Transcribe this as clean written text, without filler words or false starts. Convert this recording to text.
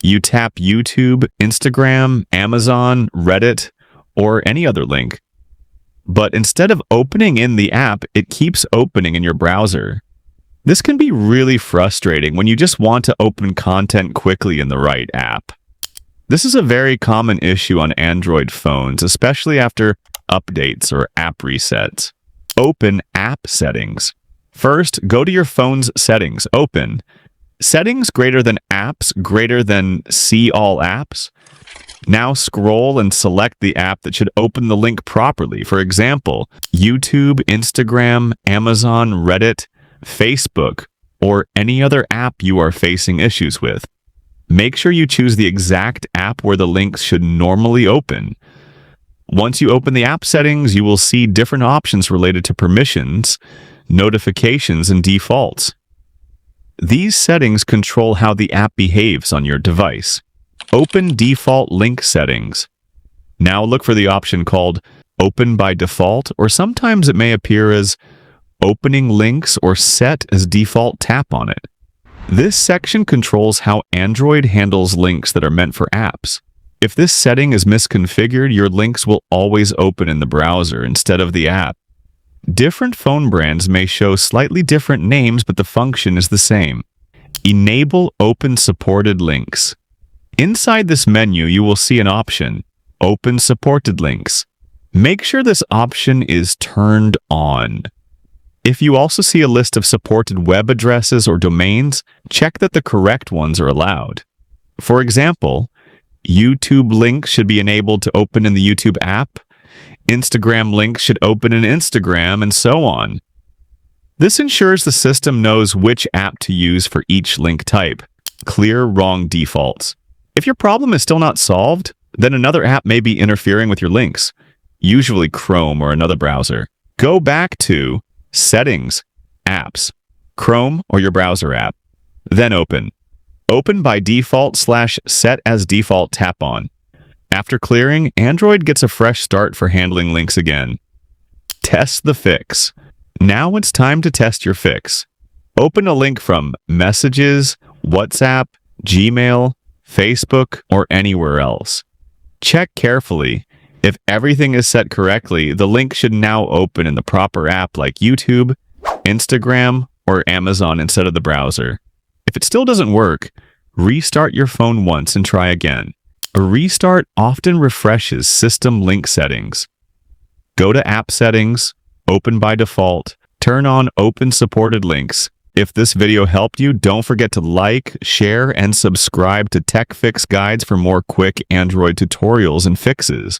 You tap YouTube, Instagram, Amazon, Reddit, or any other link. But instead of opening in the app, it keeps opening in your browser. This can be really frustrating when you just want to open content quickly in the right app. This is a very common issue on Android phones, especially after updates or app resets. Open App Settings. First, go to your phone's settings. Open Settings greater than Apps greater than See All Apps. Now scroll and select the app that should open the link properly. For example, YouTube, Instagram, Amazon, Reddit, Facebook, or any other app you are facing issues with. Make sure you choose the exact app where the links should normally open. Once you open the app settings, you will see different options related to permissions, notifications, and defaults. These settings control how the app behaves on your device. Open Default Link Settings. Now look for the option called Open by Default, or sometimes it may appear as Opening Links or Set as Default. Tap on it. This section controls how Android handles links that are meant for apps. If this setting is misconfigured, your links will always open in the browser instead of the app. Different phone brands may show slightly different names, but the function is the same. Enable Open Supported Links. Inside this menu, you will see an option, Open Supported Links. Make sure this option is turned on. If you also see a list of supported web addresses or domains, check that the correct ones are allowed. For example, YouTube links should be enabled to open in the YouTube app, Instagram links should open in Instagram, and so on. This ensures the system knows which app to use for each link type. Clear wrong defaults. If your problem is still not solved, then another app may be interfering with your links, usually Chrome or another browser. Go back to Settings, Apps, Chrome or your browser app. Then open. Open by default / set as default. Tap on. After clearing, Android gets a fresh start for handling links again. Test the fix. Now it's time to test your fix. Open a link from Messages, WhatsApp, Gmail, Facebook, or anywhere else. Check carefully. If everything is set correctly, the link should now open in the proper app like YouTube, Instagram, or Amazon instead of the browser. If it still doesn't work, restart your phone once and try again. A restart often refreshes system link settings. Go to App Settings, Open by Default, turn on Open Supported Links. If this video helped you, don't forget to like, share, and subscribe to TechFix Guides for more quick Android tutorials and fixes.